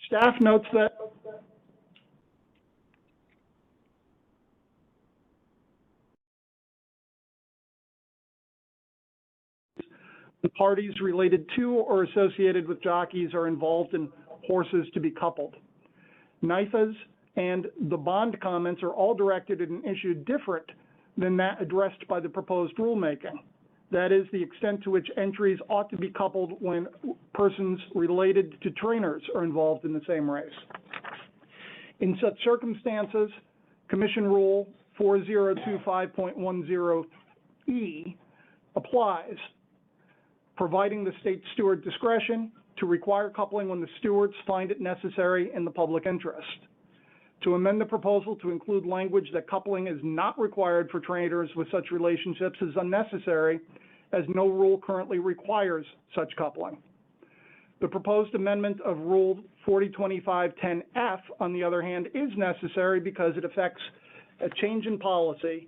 Staff notes that the parties related to or associated with jockeys are involved in horses to be coupled. NYS and the bond comments are all directed at an issue different than that addressed by the proposed rulemaking. That is, the extent to which entries ought to be coupled when persons related to trainers are involved in the same race. In such circumstances, Commission Rule 4025.10E applies, providing the state steward discretion to require coupling when the stewards find it necessary in the public interest. To amend the proposal to include language that coupling is not required for trainers with such relationships is unnecessary, as no rule currently requires such coupling. The proposed amendment of Rule 4025.10F, on the other hand, is necessary because it affects a change in policy,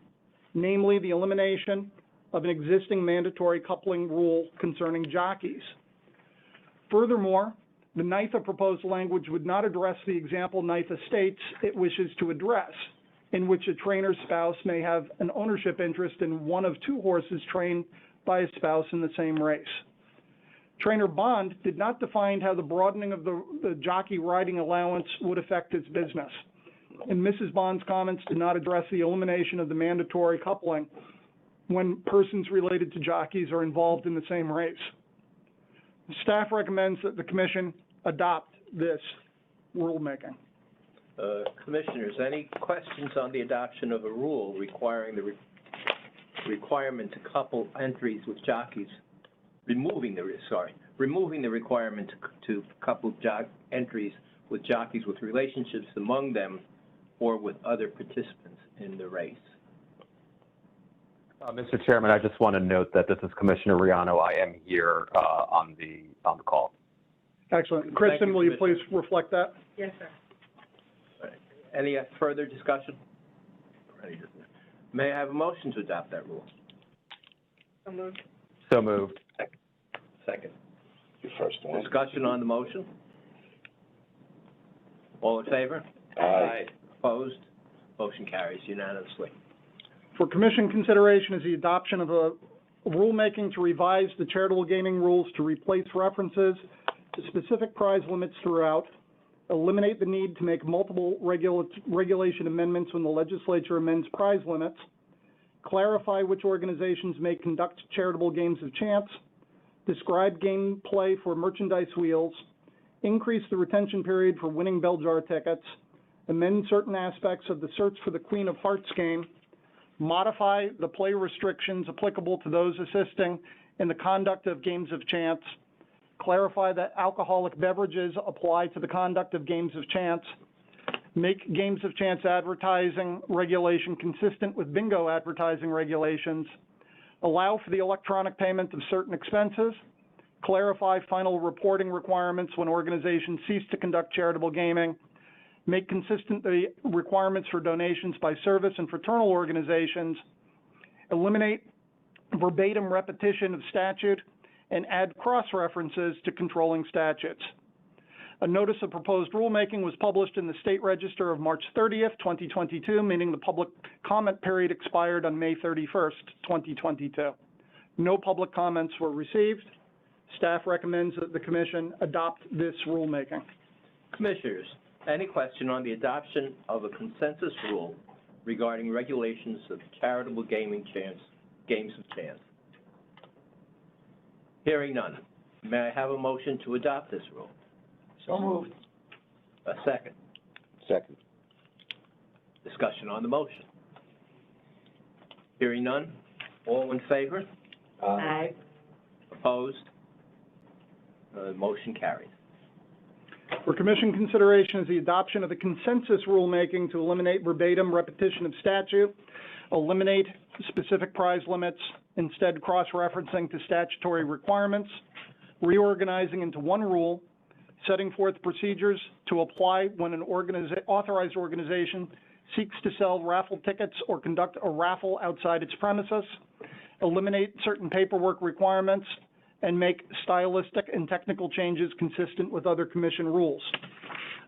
namely the elimination of an existing mandatory coupling rule concerning jockeys. Furthermore, the NYSA proposed language would not address the example NYSA states it wishes to address, in which a trainer's spouse may have an ownership interest in one of two horses trained by a spouse in the same race. Trainer Bond did not define how the broadening of the jockey riding allowance would affect its business, and Mrs. Bond's comments did not address the elimination of the mandatory coupling when persons related to jockeys are involved in the same race. The staff recommends that the Commission adopt this rulemaking. Commissioners, any questions on the adoption of a rule requiring the requirement to couple entries with jockeys, removing the requirement to couple entries with jockeys with relationships among them or with other participants in the race? Mr. Chairman, I just want to note that this is Commissioner Riano. I am here on the call. Excellent. Kristen, will you please reflect that? Yes, sir. Right. Any further discussion? May I have a motion to adopt that rule? So moved. So moved. Second. Your first one. Discussion on the motion? All in favor? Aye. Opposed? Motion carries unanimously. For Commission consideration is the adoption of a rulemaking to revise the charitable gaming rules to replace references to specific prize limits throughout, eliminate the need to make multiple regulation amendments when the legislature amends prize limits, clarify which organizations may conduct charitable games of chance, describe gameplay for merchandise wheels, increase the retention period for winning bell jar tickets, amend certain aspects of the Search for the Queen of Hearts game, modify the play restrictions applicable to those assisting in the conduct of games of chance, clarify that alcoholic beverages apply to the conduct of games of chance, make games of chance advertising regulation consistent with bingo advertising regulations, allow for the electronic payment of certain expenses, clarify final reporting requirements when organizations cease to conduct charitable gaming, make consistent the requirements for donations by service and fraternal organizations, eliminate verbatim repetition of statute, and add cross-references to controlling statutes. A notice of proposed rulemaking was published in the State Register of March 30th, 2022, meaning the public comment period expired on May 31st, 2022. No public comments were received. Staff recommends that the Commission adopt this rulemaking. Commissioners, any question on the adoption of a consensus rule regarding regulations of charitable games of chance? Hearing none. May I have a motion to adopt this rule? So moved. A second. Second. Discussion on the motion. Hearing none. All in favor? Aye. Opposed? Motion carries. For Commission consideration is the adoption of the consensus rulemaking to eliminate verbatim repetition of statute, eliminate specific prize limits, instead cross-referencing to statutory requirements, reorganizing into one rule, setting forth procedures to apply when an authorized organization seeks to sell raffle tickets or conduct a raffle outside its premises, eliminate certain paperwork requirements, and make stylistic and technical changes consistent with other Commission rules.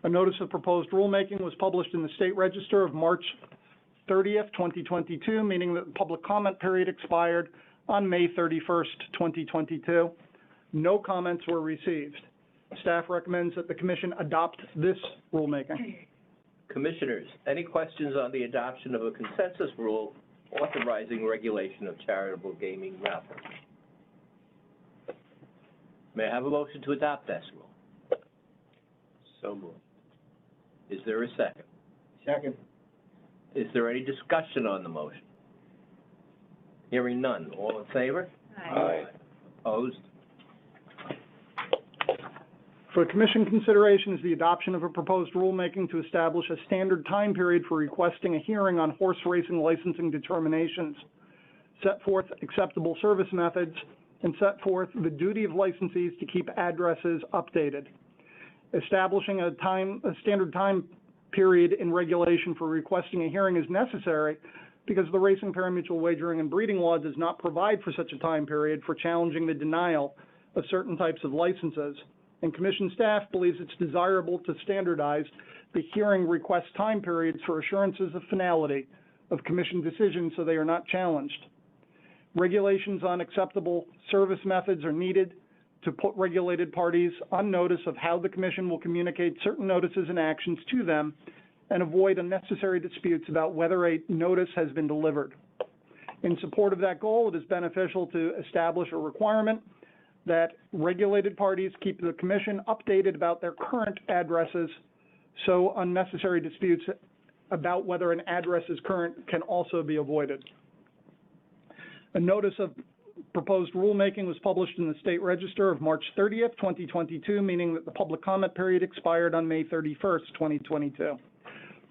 A notice of proposed rulemaking was published in the State Register of March 30th, 2022, meaning that the public comment period expired on May 31st, 2022. No comments were received. Staff recommends that the Commission adopt this rulemaking. Commissioners, any questions on the adoption of a consensus rule authorizing regulation of charitable gaming raffles? May I have a motion to adopt this rule? So moved. Is there a second? Second. Is there any discussion on the motion? Hearing none. All in favor? Aye. Opposed? For Commission consideration is the adoption of a proposed rulemaking to establish a standard time period for requesting a hearing on horse racing licensing determinations, set forth acceptable service methods, and set forth the duty of licensees to keep addresses updated. Establishing a standard time period in regulation for requesting a hearing is necessary because the Racing Parimutuel Wagering and Breeding Law does not provide for such a time period for challenging the denial of certain types of licenses. And Commission staff believes it's desirable to standardize the hearing request time periods for assurances of finality of Commission decisions so they are not challenged. Regulations on acceptable service methods are needed to put regulated parties on notice of how the Commission will communicate certain notices and actions to them and avoid unnecessary disputes about whether a notice has been delivered. In support of that goal, it is beneficial to establish a requirement that regulated parties keep the Commission updated about their current addresses so unnecessary disputes about whether an address is current can also be avoided. A notice of proposed rulemaking was published in the State Register of March 30th, 2022, meaning that the public comment period expired on May 31st, 2022.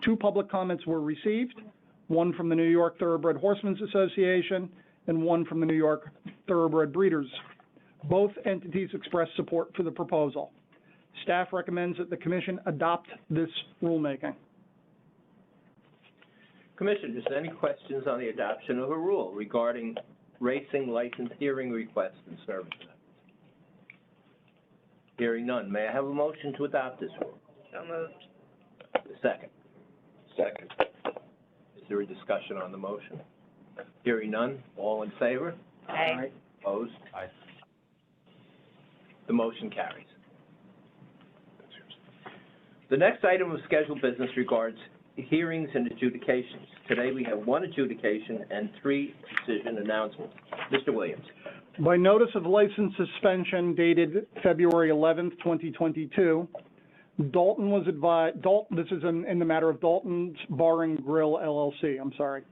2 public comments were received, one from the New York Thoroughbred Horsemen's Association and one from the New York Thoroughbred Breeders. Both entities expressed support for the proposal. Staff recommends that the Commission adopt this rulemaking. Commissioners, any questions on the adoption of a rule regarding racing license hearing requests and service methods? Hearing none. May I have a motion to adopt this rule? So moved. A second. Second. Is there a discussion on the motion? Hearing none. All in favor? Aye. Opposed? Aye. The motion carries. The next item of scheduled business regards hearings and adjudications. Today we have 1 adjudication and 3 decision announcements. Mr. Williams. By notice of license suspension dated February 11th, 2022, Dalton was advised, this is in the matter of Dalton's Bar and Grill LLC, I'm sorry.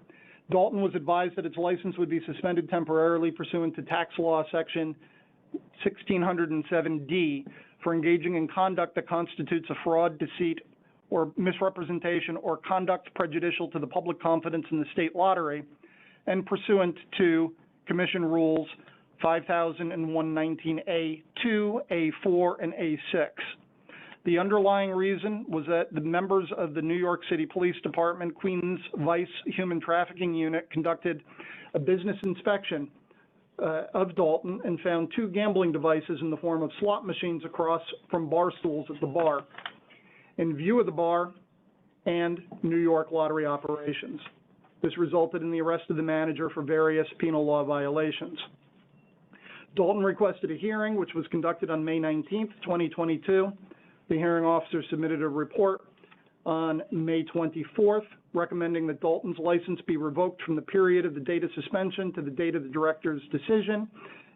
Dalton was advised that its license would be suspended temporarily pursuant to tax law section 1607D for engaging in conduct that constitutes a fraud, deceit, or misrepresentation or conduct prejudicial to the public confidence in the state lottery, and pursuant to Commission Rules 5001-19A2, A4, and A6. The underlying reason was that the members of the New York City Police Department, Queens Vice Human Trafficking Unit, conducted a business inspection of Dalton and found 2 gambling devices in the form of slot machines across from bar stools at the bar, in view of the bar and New York lottery operations. This resulted in the arrest of the manager for various penal law violations. Dalton requested a hearing, which was conducted on May 19th, 2022. The hearing officer submitted a report on May 24th, recommending that Dalton's license be revoked from the period of the date of suspension to the date of the director's decision,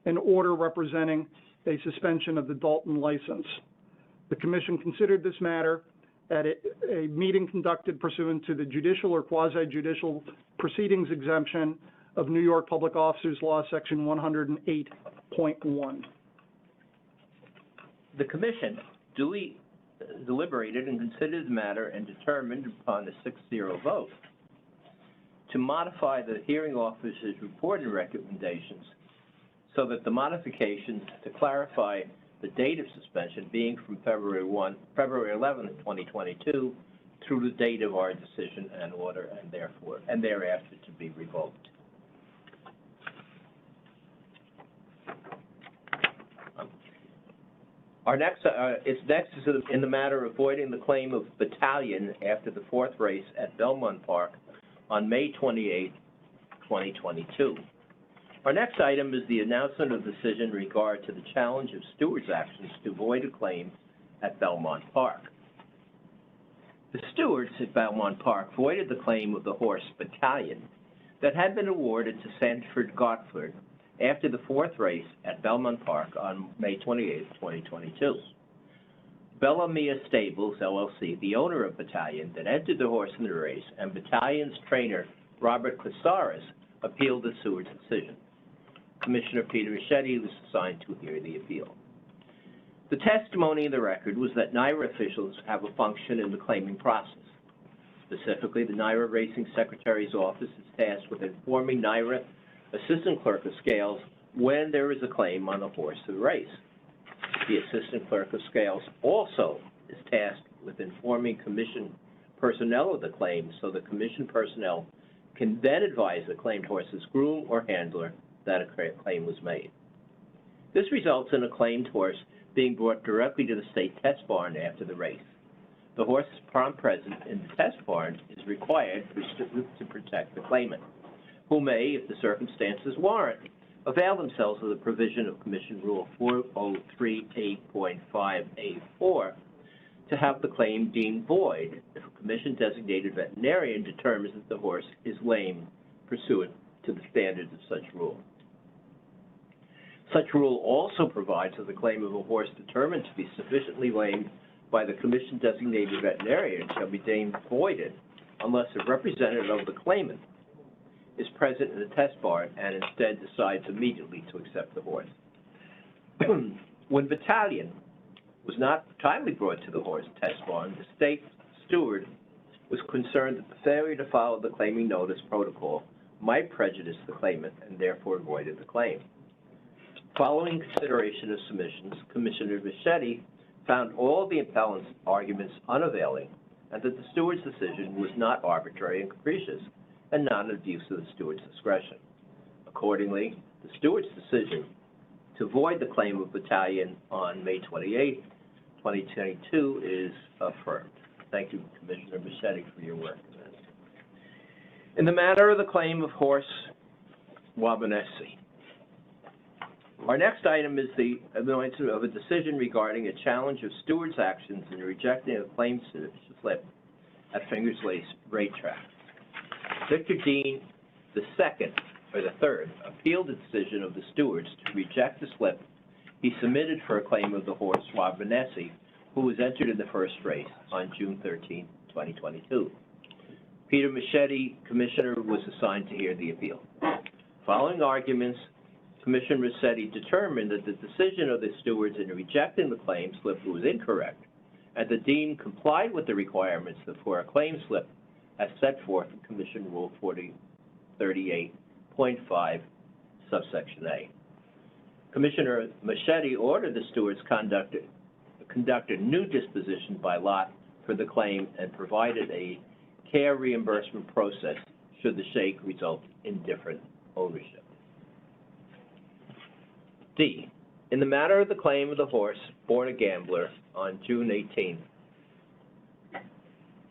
an order representing a suspension of the Dalton license. The Commission considered this matter at a meeting conducted pursuant to the judicial or quasi-judicial proceedings exemption of New York Public Officers Law, Section 108.1. The Commission deliberated and considered the matter and determined upon a 6-0 vote to modify the hearing officer's report and recommendations so that the modifications to clarify the date of suspension being from February 11th, 2022 through the date of our decision and order and thereafter to be revoked. Our next, is in the matter of voiding the claim of Battalion after the fourth race at Belmont Park on May 28, 2022. Our next item is the announcement of decision in regard to the challenge of stewards' actions to void a claim at Belmont Park. The stewards at Belmont Park voided the claim of the horse Battalion that had been awarded to Sanford Godford after the fourth race at Belmont Park on May 28, 2022. Bella Mia Stables, LLC, the owner of Battalion, that entered the horse in the race, and Battalion's trainer, Robert Casares, appealed the stewards' decision. Commissioner Peter Machete was assigned to hear the appeal. The testimony in the record was that NYRA officials have a function in the claiming process. Specifically, the NYRA Racing Secretary's Office is tasked with informing NYRA Assistant Clerk of Scales when there is a claim on the horse of the race. The Assistant Clerk of Scales also is tasked with informing Commission personnel of the claim, so the Commission personnel can then advise the claimed horse's groom or handler that a claim was made. This results in a claimed horse being brought directly to the state test barn after the race. The horse's prompt presence in the test barn is required to protect the claimant, who may, if the circumstances warrant, avail themselves of the provision of Commission Rule 4038.5A4 to have the claim deemed void if a Commission-designated veterinarian determines that the horse is lame pursuant to the standards of such rule. Such rule also provides that the claim of a horse determined to be sufficiently lame by the Commission-designated veterinarian shall be deemed voided unless a representative of the claimant is present in the test barn and instead decides immediately to accept the horse. When Battalion was not timely brought to the horse test barn, the state steward was concerned that the failure to follow the claiming notice protocol might prejudice the claimant and therefore voided the claim. Following consideration of submissions, Commissioner Machete found all the appellant's arguments unavailing and that the steward's decision was not arbitrary and capricious and not an abuse of the steward's discretion. Accordingly, the steward's decision to void the claim of Battalion on May 28, 2022 is affirmed. Thank you, Commissioner Machete, for your work in this. In the matter of the claim of horse Wabanesi, our next item is the announcement of a decision regarding a challenge of steward's actions in rejecting a claim slip at Fingers Lace Racetrack. Victor Dean III appealed the decision of the stewards to reject the slip he submitted for a claim of the horse Wabanesi, who was entered in the first race on June 13, 2022. Peter Machete, Commissioner, was assigned to hear the appeal. Following arguments, Commissioner Machete determined that the decision of the stewards in rejecting the claim slip was incorrect, and the Dean complied with the requirements for a claim slip as set forth in Commission Rule 4038.5, subsection A. Commissioner Machete ordered the stewards conduct a new disposition by lot for the claim and provided a care reimbursement process should the shake result in different ownership. D, in the matter of the claim of the horse Born a Gambler on June 18,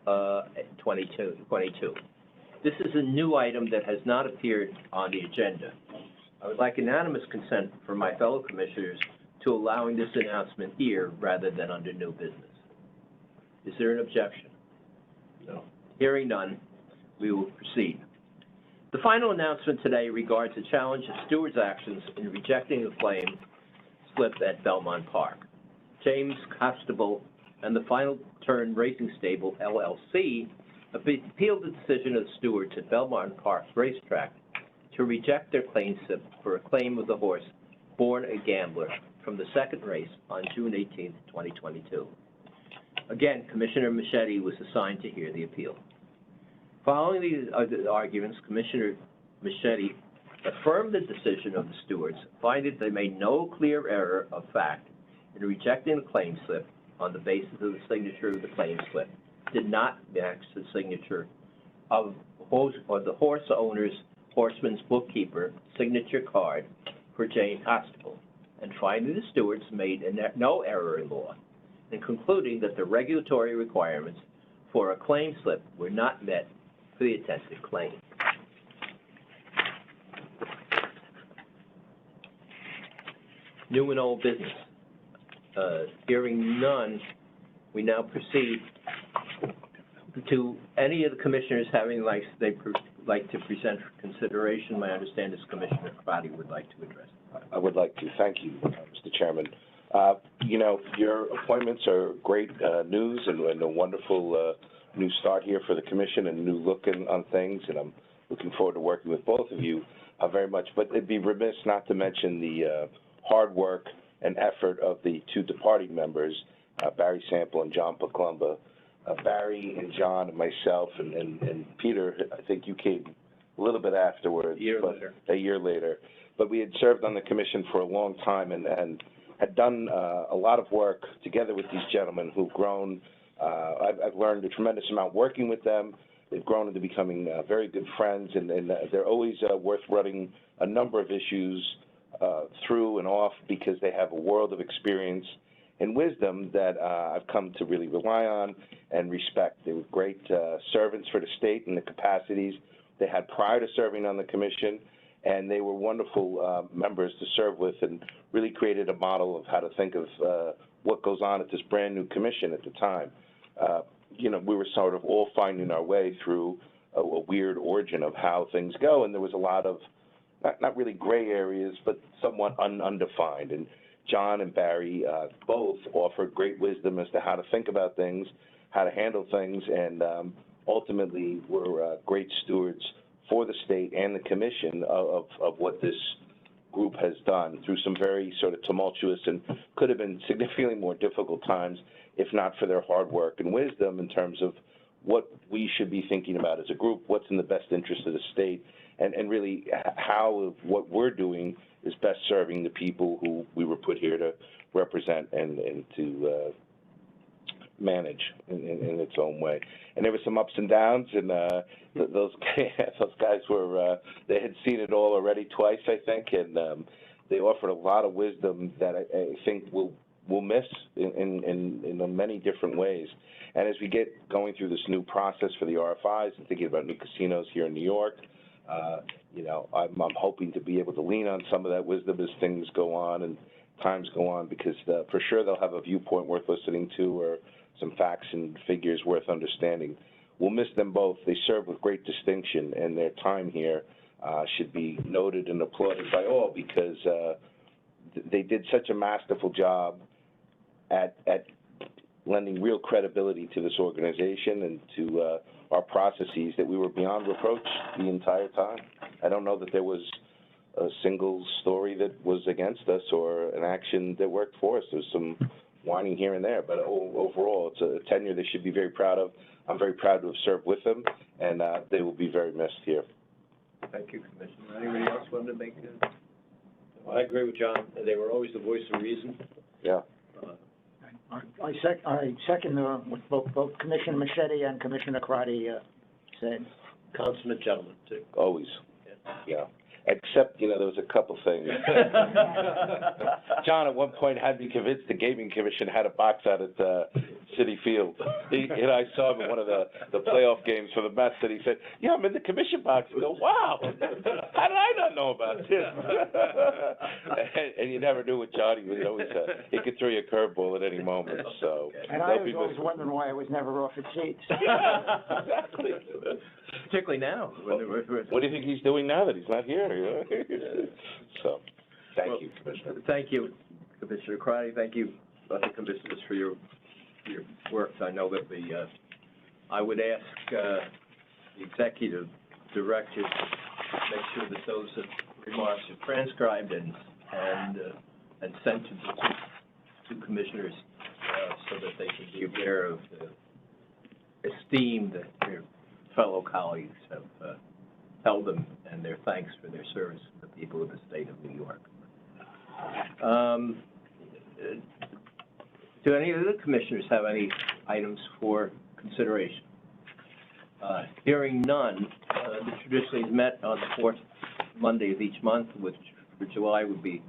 2022. This is a new item that has not appeared on the agenda. I would like unanimous consent from my fellow commissioners to allowing this announcement here rather than under new business. Is there an objection? No. Hearing none, we will proceed. The final announcement today regards the challenge of stewards' actions in rejecting a claim slip at Belmont Park. James Constable and the Final Turn Racing Stable, LLC, appealed the decision of the stewards at Belmont Park Racetrack to reject their claim slip for a claim of the horse Born a Gambler from the second race on June 18, 2022. Again, Commissioner Machete was assigned to hear the appeal. Following these arguments, Commissioner Machete affirmed the decision of the stewards, finding they made no clear error of fact in rejecting the claim slip on the basis of the signature of the claim slip did not match the signature of the horse owner's horseman's bookkeeper signature card for Jane Constable, and finding the stewards made no error in law, and concluding that the regulatory requirements for a claim slip were not met for the attempted claim. New and old business. Hearing none, we now proceed to any of the commissioners having like to present for consideration. My understanding is Commissioner Crotty would like to address. I would like to thank you, Mr. Chairman. You know, your appointments are great news and a wonderful new start here for the commission and new look on things, and I'm looking forward to working with both of you very much. But it'd be remiss not to mention the hard work and effort of the two departing members, Barry Sample and John Paclumba. Barry and John and myself and Peter, I think you came a little bit afterwards. A year later. But we had served on the commission for a long time and had done a lot of work together with these gentlemen who've grown. I've learned a tremendous amount working with them. They've grown into becoming very good friends, and they're always worth running a number of issues through and off because they have a world of experience and wisdom that I've come to really rely on and respect. They were great servants for the state in the capacities they had prior to serving on the commission, and they were wonderful members to serve with and really created a model of how to think of what goes on at this brand new commission at the time. You know, we were sort of all finding our way through a weird origin of how things go, and there was a lot of not really gray areas, but somewhat undefined. And John and Barry both offered great wisdom as to how to think about things, how to handle things, and ultimately were great stewards for the state and the commission of what this group has done through some very sort of tumultuous and could have been significantly more difficult times if not for their hard work and wisdom in terms of what we should be thinking about as a group, what's in the best interest of the state, and really how what we're doing is best serving the people who we were put here to represent and to manage in its own way. And there were some ups and downs, and those guys were, they had seen it all already twice, I think, and they offered a lot of wisdom that I think we'll miss in many different ways. And as we get going through this new process for the RFIs and thinking about new casinos here in New York, you know, I'm hoping to be able to lean on some of that wisdom as things go on and times go on, because for sure they'll have a viewpoint worth listening to or some facts and figures worth understanding. We'll miss them both. They serve with great distinction, and their time here should be noted and applauded by all, because they did such a masterful job at lending real credibility to this organization and to our processes that we were beyond reproach the entire time. I don't know that there was a single story that was against us or an action that worked for us. There's some whining here and there, but overall, it's a tenure they should be very proud of. I'm very proud to have served with them, and they will be very missed here. Thank you, Commissioner. Anybody else want to make I agree with John. They were always the voice of reason. Yeah. I second what both Commissioner Machete and Commissioner Crotty said. Consummate gentleman, too. Always. Yeah. Except, you know, there was a couple things. John at one point had me convinced the Gaming Commission had a box out at Citi Field. And I saw him in one of the playoff games for the Mets, and he said, yeah, I'm in the commission box. I go, wow, how did I not know about this? and you never knew with John. He was always, he could throw you a curveball at any moment. So, and I was always wondering why I was never off at seats. Exactly. particularly now? What do you think he's doing now that he's not here? So, thank you, Commissioner. Thank you, Commissioner Crotty. Thank you, other commissioners, for your work. I know that I would ask the executive director to make sure that those remarks are transcribed and sent to the two commissioners so that they can be aware of the esteem that their fellow colleagues have held them, and their thanks for their service to the people of the state of New York. Do any of the commissioners have any items for consideration? Hearing none, the traditionally is met on the fourth Monday of each month, which for July would be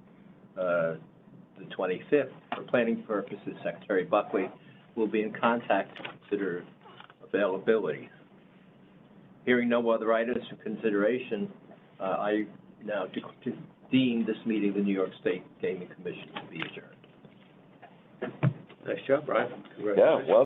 the 25th. For planning purposes, Secretary Buckley will be in contact to consider availability. Hearing no other items for consideration, I now deem this meeting of the New York State Gaming Commission to be adjourned. Nice job, Brian. Yeah, well.